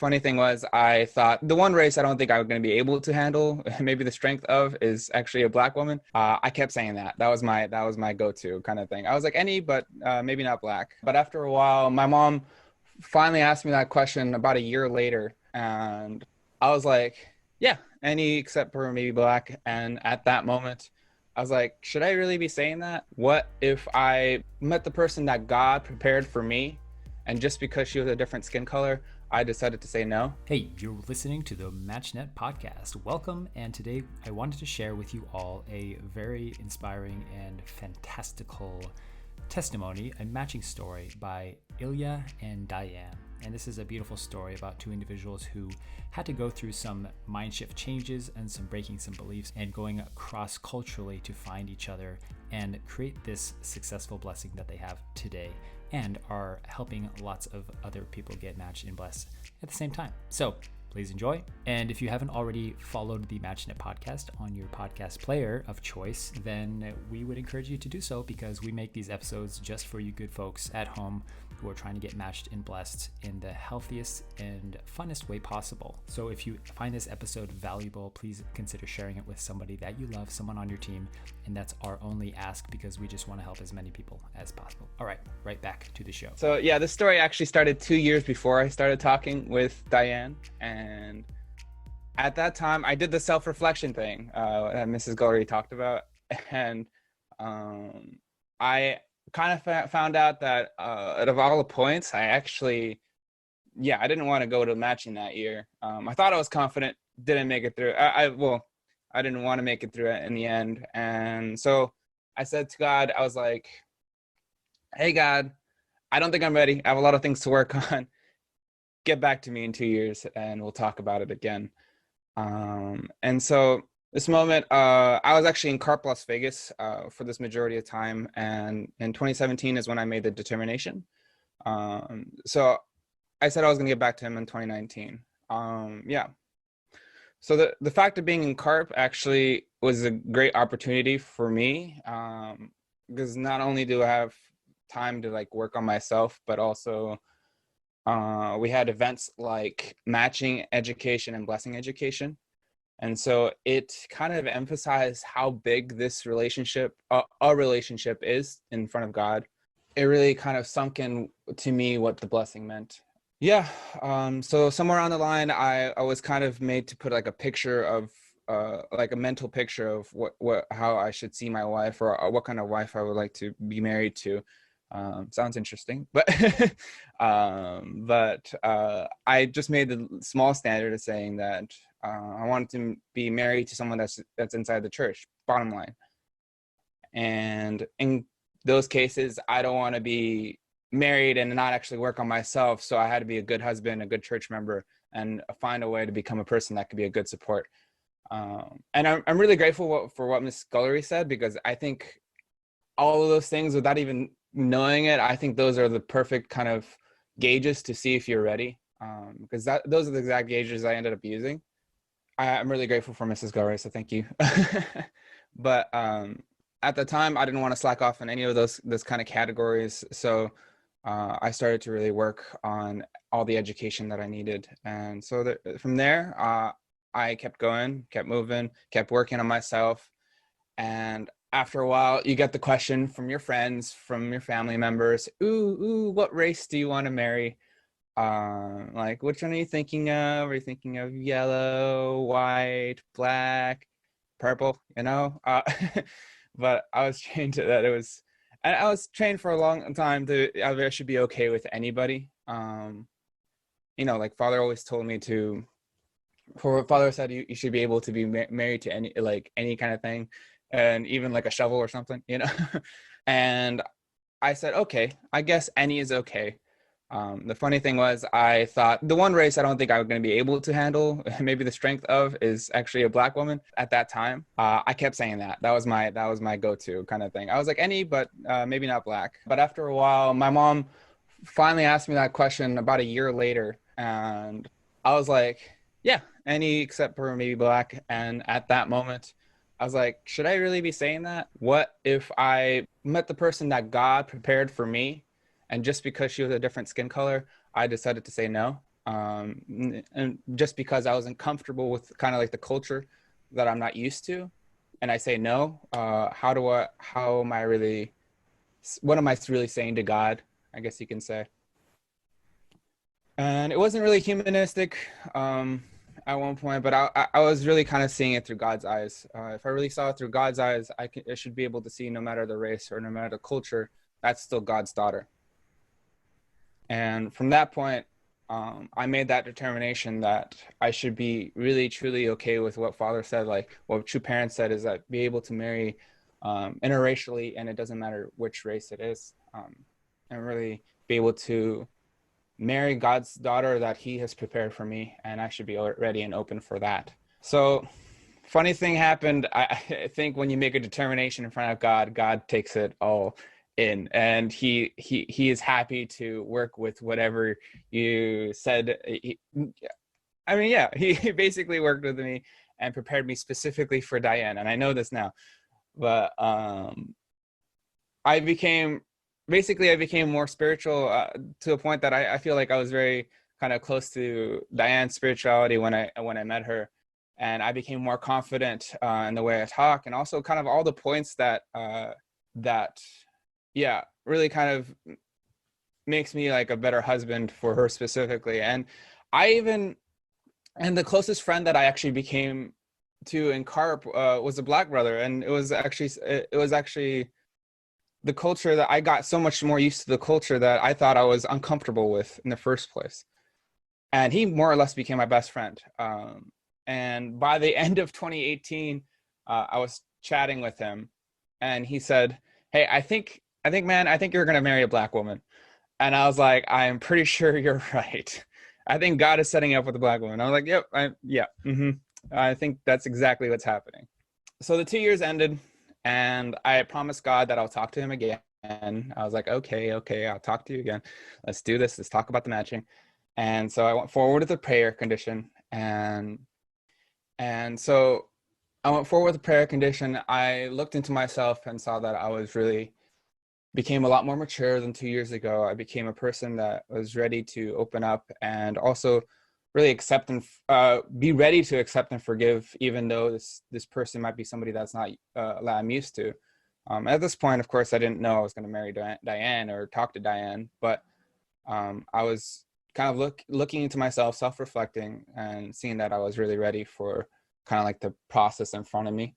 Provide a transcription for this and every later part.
Funny thing was, I thought the one race I don't think I was going to be able to handle, maybe the strength of, is actually a black woman. I kept saying that. That was my go-to kind of thing. I was like any, but maybe not black. But after a while, my mom finally asked me that question about a year later, and I was like, yeah, any except for maybe black. And at that moment, I was like, should I really be saying that? What if I met the person that God prepared for me, and just because she was a different skin color, I decided to say no? Hey, you're listening to the MatchNet podcast. Welcome, and today I wanted to share with you all a very inspiring and fantastical testimony, a matching story by Ilya and Diane. And this is a beautiful story about two individuals who had to go through some mind shift changes and some breaking some beliefs and going cross culturally to find each other and create this successful blessing that they have today, and are helping lots of other people get matched and blessed at the same time. So please enjoy. And if you haven't already followed the MatchNet podcast on your podcast player of choice, then we would encourage you to do so, because we make these episodes just for you good folks at home who are trying to get matched and blessed in the healthiest and funnest way possible. So if you find this episode valuable, please consider sharing it with somebody that you love, someone on your team. And that's our only ask, because we just want to help as many people as possible. All right, right back to the show. So yeah, this story actually started 2 years before I started talking with Diane. And at that time, I did the self-reflection thing that Mrs. Gullry talked about. And I kind of found out that out of all the points, I didn't want to go to matching that year. I thought I was confident, didn't make it through. I didn't want to make it through it in the end. And so I said to God, I was like, hey, God, I don't think I'm ready. I have a lot of things to work on. Get back to me in 2 years and we'll talk about it again. And so this moment, I was actually in CARP Las Vegas for this majority of time. And in 2017 is when I made the determination. So I said I was going to get back to him in 2019. So the fact of being in CARP actually was a great opportunity for me, because not only do I have time to like work on myself, but also we had events like matching education and blessing education. And so it kind of emphasized how big this relationship, a relationship is in front of God. It really kind of sunk in to me what the blessing meant. Yeah. So somewhere on the line, I was kind of made to put like a picture of, like a mental picture of how I should see my wife, or what kind of wife I would like to be married to. Sounds interesting, but I just made the small standard of saying that I wanted to be married to someone that's inside the church, bottom line. And in those cases, I don't want to be married and not actually work on myself. So I had to be a good husband, a good church member, and find a way to become a person that could be a good support. And I'm really grateful for what Miss Gullery said, because I think all of those things, without even knowing it, I think those are the perfect kind of gauges to see if you're ready, because those are the exact gauges I ended up using. I'm really grateful for Mrs. Gullery, so thank you. But at the time, I didn't want to slack off in any of those kind of categories. So I started to really work on all the education that I needed. And so from there, I kept going, kept moving, kept working on myself. And after a while, you get the question from your friends, from your family members, ooh, what race do you want to marry? Like, which one are you thinking of? Are you thinking of yellow, white, black, purple, but I was trained to that. And I was trained for a long time to, I should be okay with anybody. Like Father always told me Father said you should be able to be married to any kind of thing, and even like a shovel or something, And I said, okay, I guess any is okay. The funny thing was, I thought the one race I don't think I was going to be able to handle, maybe the strength of, is actually a black woman at that time. I kept saying that. That was my go-to kind of thing. I was like any, but maybe not black. But after a while, my mom finally asked me that question about a year later, and I was like, yeah, any except for maybe black. And at that moment, I was like, should I really be saying that? What if I met the person that God prepared for me, and just because she was a different skin color, I decided to say no? and just because I wasn't comfortable with kind of like the culture that I'm not used to, and I say no, how am I really, what am I really saying to God, I guess you can say. And it wasn't really humanistic at one point, but I was really kind of seeing it through God's eyes. If I really saw it through God's eyes, I should be able to see, no matter the race or no matter the culture, that's still God's daughter. And from that point, I made that determination that I should be really, truly okay with what Father said, like what true parents said, is that be able to marry interracially, and it doesn't matter which race it is, and really be able to marry God's daughter that He has prepared for me, and I should be ready and open for that. So, funny thing happened. I think when you make a determination in front of God, God takes it all in, and he is happy to work with whatever you said. I mean, yeah, he basically worked with me and prepared me specifically for Diane, and I know this now. But I became I became more spiritual to a point that I feel like I was very kind of close to Diane's spirituality when I met her, and I became more confident in the way I talk, and also kind of all the points that that yeah, really kind of makes me like a better husband for her specifically. And I even, and the closest friend that I actually became to in CARP was a Black brother, and it was actually the culture that I got so much more used to, the culture that I thought I was uncomfortable with in the first place. And he more or less became my best friend. And by the end of 2018, I was chatting with him, and he said, "Hey, man, I think you're gonna marry a Black woman." And I was like, "I am pretty sure you're right. I think God is setting up with a Black woman." I was like, "Yep, yeah, I think that's exactly what's happening." So the 2 years ended, and I promised God that I'll talk to him again. I was like, okay, I'll talk to you again. Let's do this. Let's talk about the matching. And so I went forward with the prayer condition, and so I went forward with the prayer condition. I looked into myself and saw that I was really became a lot more mature than 2 years ago. I became a person that was ready to open up, and also really accept and be ready to accept and forgive, even though this person might be somebody that's not that I'm used to. At this point, of course, I didn't know I was going to marry Diane or talk to Diane, but I was kind of looking into myself, self-reflecting, and seeing that I was really ready for kind of like the process in front of me.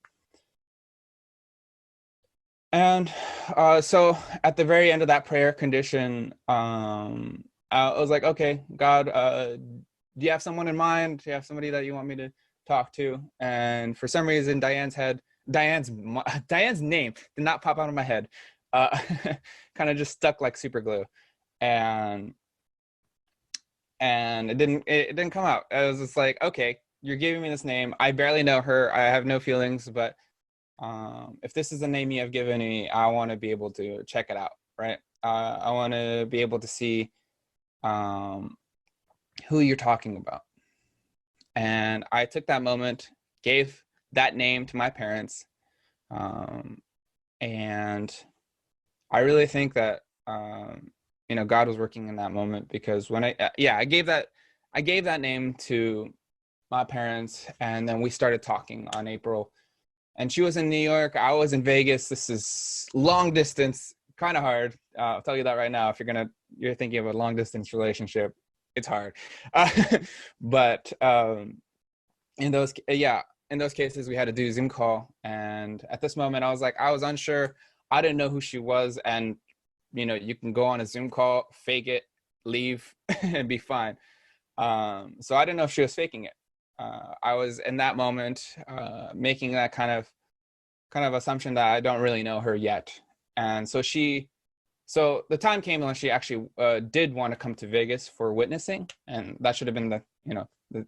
And so at the very end of that prayer condition, I was like, okay, God, do you have someone in mind? Do you have somebody that you want me to talk to? And for some reason, Diane's name did not pop out of my head. Kind of just stuck like super glue. And it didn't come out. I was just like, okay, you're giving me this name. I barely know her. I have no feelings, but if this is the name you have given me, I want to be able to check it out, right? I want to be able to see who you're talking about. And I took that moment, gave that name to my parents, and I really think that God was working in that moment, because when I gave that name to my parents, and then we started talking on April. And she was in New York. I was in Vegas. This is long distance, kind of hard. I'll tell you that right now. If you're thinking of a long distance relationship, it's hard. But in those cases, we had to do a Zoom call. And at this moment, I was unsure. I didn't know who she was. And, you can go on a Zoom call, fake it, leave, and be fine. So I didn't know if she was faking it. I was in that moment making that kind of assumption that I don't really know her yet. And so the time came when she actually did want to come to Vegas for witnessing, and that should have been the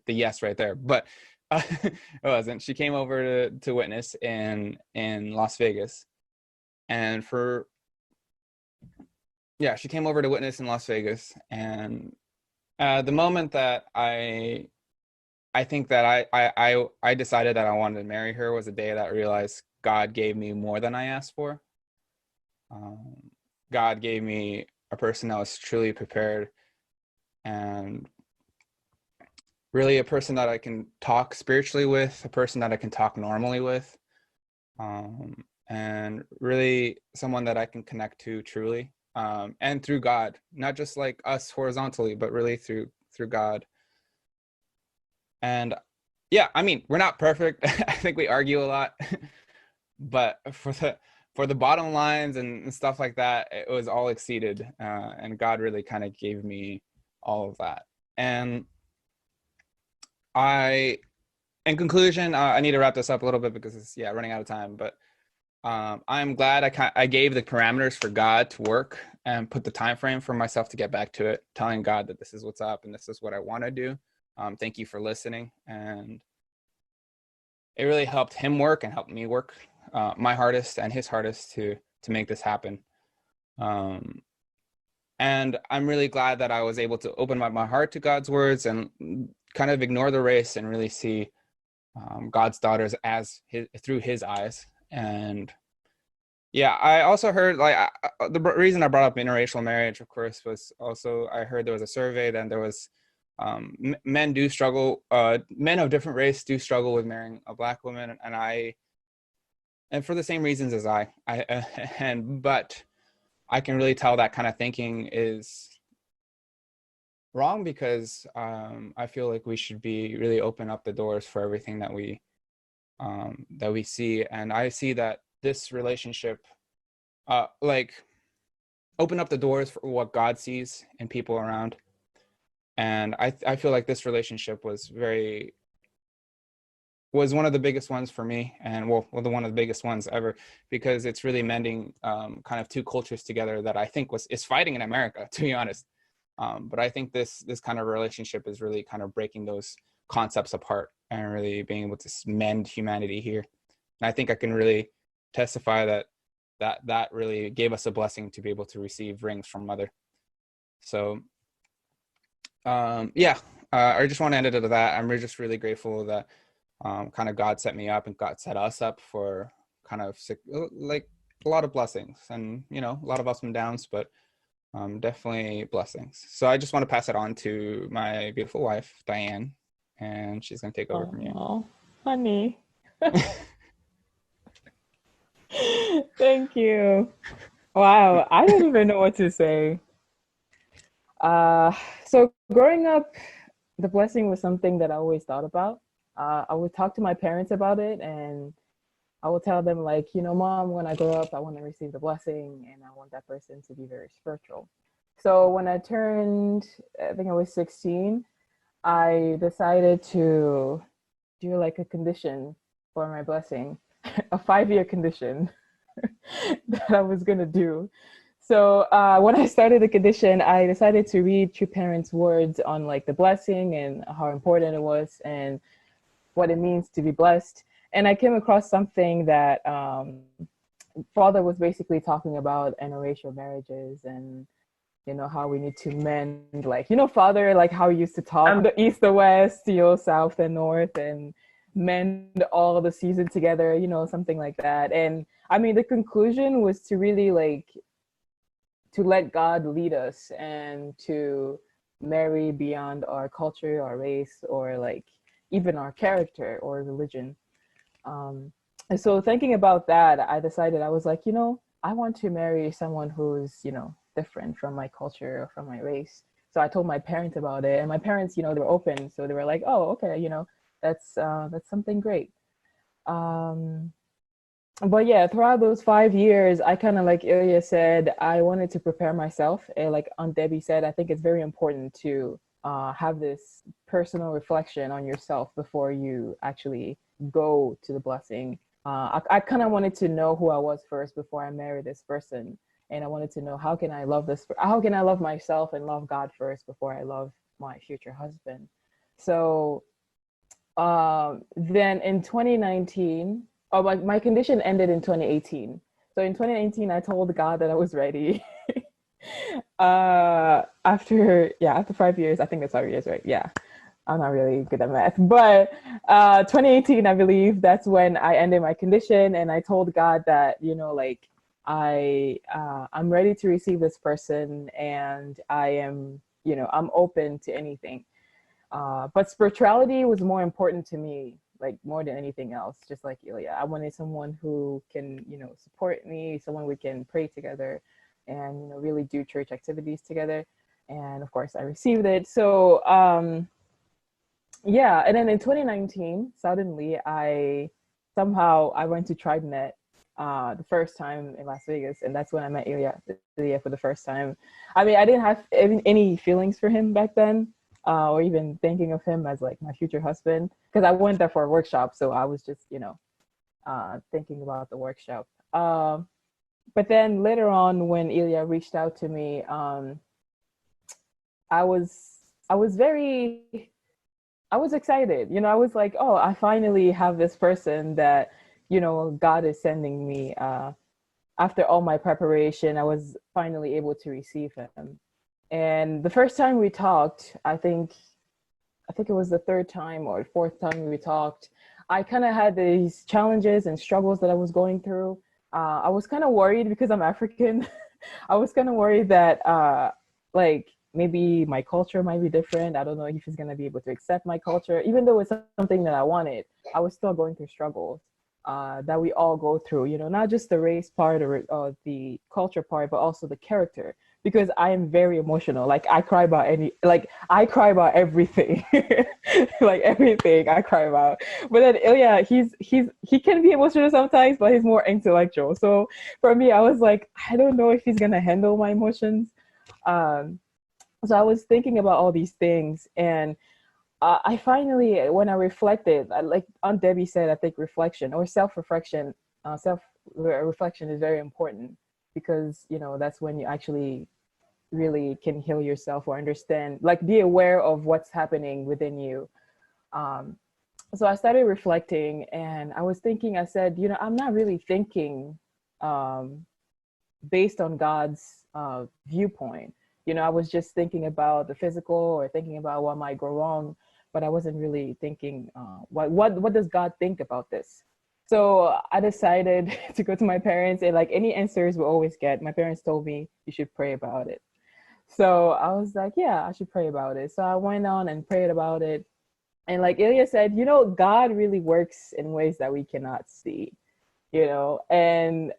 yes right there. But it wasn't. She came over to witness in Las Vegas, and she came over to witness in Las Vegas. And the moment that I think that I decided that I wanted to marry her was the day that I realized God gave me more than I asked for. God gave me a person that was truly prepared, and really a person that I can talk spiritually with, a person that I can talk normally with, and really someone that I can connect to truly, and through God, not just like us horizontally, but really through God. And yeah, I mean, we're not perfect. I think we argue a lot, but for the bottom lines and stuff like that, it was all exceeded, and God really kind of gave me all of that. And in conclusion, I need to wrap this up a little bit because it's running out of time. But I'm glad I gave the parameters for God to work and put the time frame for myself to get back to it, telling God that this is what's up and this is what I want to do. Thank you for listening, and it really helped him work and helped me work my hardest and his hardest to make this happen. And I'm really glad that I was able to open my heart to God's words and kind of ignore the race and really see God's daughters through his eyes. And yeah, I also heard the reason I brought up interracial marriage, of course, was also I heard there was a survey that there was men do struggle, men of different race do struggle with marrying a Black woman, and for the same reasons as but I can really tell that kind of thinking is wrong, because I feel like we should be really open up the doors for everything that we see. And I see that this relationship open up the doors for what God sees in people around. And I feel like this relationship was one of the biggest ones for me, and one of the biggest ones ever, because it's really mending kind of two cultures together that I think is fighting in America, to be honest. But I think this kind of relationship is really kind of breaking those concepts apart and really being able to mend humanity here. And I think I can really testify that really gave us a blessing to be able to receive rings from Mother. So I just want to end it at that. I'm just really grateful that kind of God set me up and God set us up for kind of like a lot of blessings, and a lot of ups and downs, but definitely blessings. So I just want to pass it on to my beautiful wife, Diane, and she's going to take over from you. Oh, honey. Thank you. Wow, I don't even know what to say. So growing up, the blessing was something that I always thought about. I would talk to my parents about it, and I would tell them like, Mom, when I grow up, I want to receive the blessing, and I want that person to be very spiritual. So when I turned, I think I was 16, I decided to do like a condition for my blessing, a 5-year condition that I was going to do. So when I started the condition, I decided to read True Parents' words on like the blessing and how important it was and what it means to be blessed. And I came across something that Father was basically talking about interracial marriages and, how we need to mend, like, Father, like how he used to talk the east, the west, south and north, and mend all the season together, something like that. And I mean, the conclusion was to really like, to let God lead us and to marry beyond our culture, our race, or like even our character or religion. And so thinking about that, I decided, I was like, I want to marry someone who's, different from my culture or from my race. So I told my parents about it, and my parents, they were open. So they were like, oh, okay, that's something great. But yeah, throughout those 5 years, I kind of, like Ilya said, I wanted to prepare myself. And like Aunt Debbie said, I think it's very important to have this personal reflection on yourself before you actually go to the blessing. I kind of wanted to know who I was first before I married this person. And I wanted to know, how can I love myself and love God first before I love my future husband? So then in 2019, my condition ended in 2018. So in 2019, I told God that I was ready. After 5 years, I think it's 5 years, right? Yeah. I'm not really good at math, but 2018, I believe that's when I ended my condition, and I told God that, like, I'm ready to receive this person, and I am, I'm open to anything. But spirituality was more important to me, like more than anything else, just like Ilya. I wanted someone who can, support me, someone we can pray together and, really do church activities together. And of course, I received it. So, yeah. And then in 2019, suddenly I went to TribeNet the first time in Las Vegas. And that's when I met Ilya for the first time. I mean, I didn't have any feelings for him back then. Or even thinking of him as like my future husband, because I went there for a workshop, so I was just thinking about the workshop. But then later on, when Ilya reached out to me, I was I was very I was excited. I was like, oh, I finally have this person that God is sending me. After all my preparation, I was finally able to receive him. And the first time we talked, I think it was the third time or fourth time we talked, I kind of had these challenges and struggles that I was going through. I was kind of worried because I'm African. I was kind of worried that like maybe my culture might be different. I don't know if he's going to be able to accept my culture. Even though it's something that I wanted, I was still going through struggles that we all go through, not just the race part or the culture part, but also the character. Because I am very emotional. Like I cry about everything. Like everything I cry about. But then Ilya, he can be emotional sometimes, but he's more intellectual. So for me, I was like, I don't know if he's gonna handle my emotions. So I was thinking about all these things, and I finally, when I reflected, like Aunt Debbie said, I think reflection or self-reflection is very important, because that's when you actually really can heal yourself or understand, like be aware of what's happening within you. um, so I started reflecting, and I was thinking, I said, I'm not really thinking um, based on God's viewpoint. I was just thinking about the physical or thinking about what might go wrong, but I wasn't really thinking, what does God think about this? So I decided to go to my parents, and like any answers we always get, my parents told me you should pray about it. So I was like, yeah, I should pray about it. So I went on and prayed about it. And like Ilya said, God really works in ways that we cannot see, and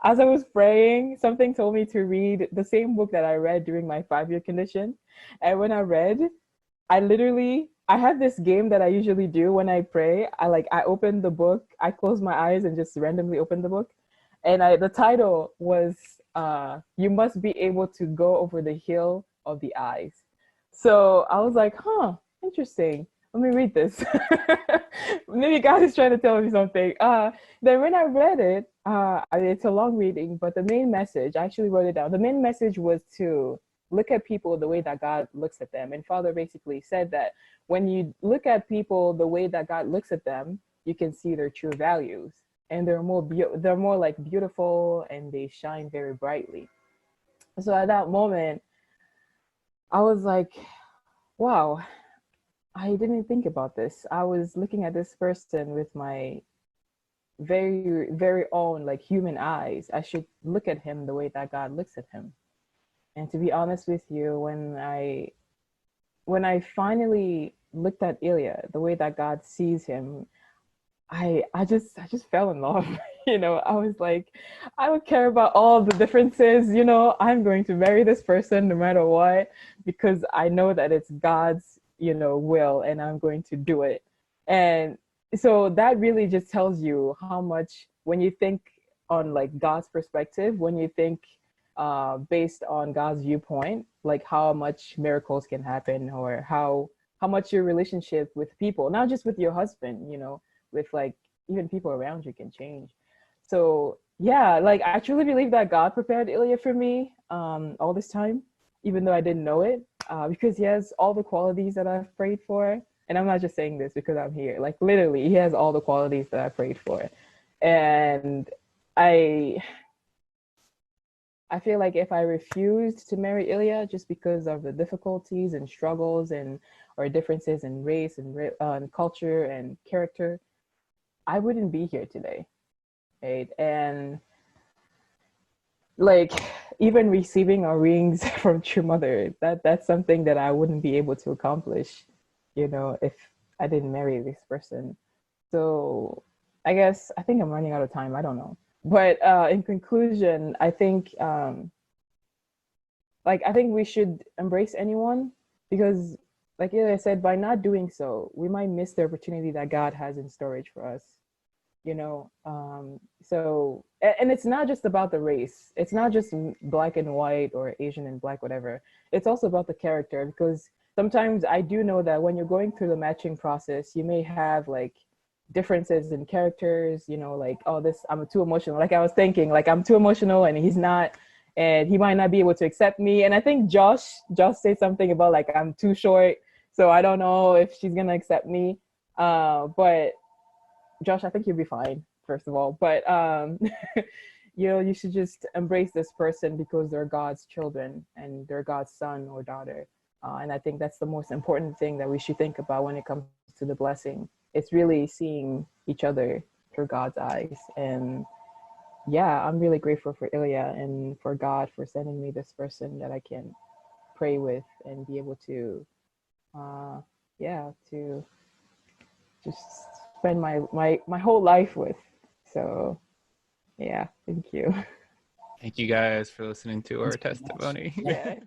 as I was praying, something told me to read the same book that I read during my 5-year condition. And when I read, I have this game that I usually do when I pray. I open the book, I close my eyes and just randomly open the book. And the title was You Must Be Able to Go Over the Hill of the Eyes. So I was like, huh, interesting. Let me read this. Maybe God is trying to tell me something. Then when I read it, it's a long reading, but the main message, I actually wrote it down. The main message was to look at people the way that God looks at them. And Father basically said that when you look at people the way that God looks at them, you can see their true values. And they're more like beautiful, and they shine very brightly. So at that moment, I was like, wow, I didn't think about this. I was looking at this person with my very, very own like human eyes. I should look at him the way that God looks at him. And to be honest with you, when I finally looked at Ilya the way that God sees him, I just fell in love. I was like, I don't care about all the differences. I'm going to marry this person no matter what, because I know that it's God's will, and I'm going to do it. And so that really just tells you how much, when you think on like God's perspective, when you think based on God's viewpoint, like how much miracles can happen, or how much your relationship with people, not just with your husband, with like even people around you, can change. So yeah, like I truly believe that God prepared Ilya for me all this time, even though I didn't know it, because he has all the qualities that I've prayed for. And I'm not just saying this because I'm here. Like literally, he has all the qualities that I prayed for. And I I feel like if I refused to marry Ilya just because of the difficulties and struggles and or differences in race and culture and character, I wouldn't be here today, right? And like even receiving our rings from true mother, that's something that I wouldn't be able to accomplish, if I didn't marry this person. So I think I'm running out of time. I don't know. But in conclusion, I think I think we should embrace anyone, because like I said, by not doing so, we might miss the opportunity that God has in storage for us. So and it's not just about the race. It's not just black and white or Asian and black, whatever. It's also about the character, because sometimes I do know that when you're going through the matching process, you may have like differences in characters, like, oh, this, I'm too emotional. Like I was thinking, like I'm too emotional and he's not, and he might not be able to accept me. And I think Josh said something about like I'm too short, so I don't know if she's gonna accept me. But Josh, I think you'll be fine, first of all. But you should just embrace this person because they're God's children and they're God's son or daughter. And I think that's the most important thing that we should think about when it comes to the blessing. It's really seeing each other through God's eyes. And yeah, I'm really grateful for Ilya and for God for sending me this person that I can pray with and be able to, to just spend my whole life with. So yeah, thank you. Thank you guys for listening to our testimony. Yeah.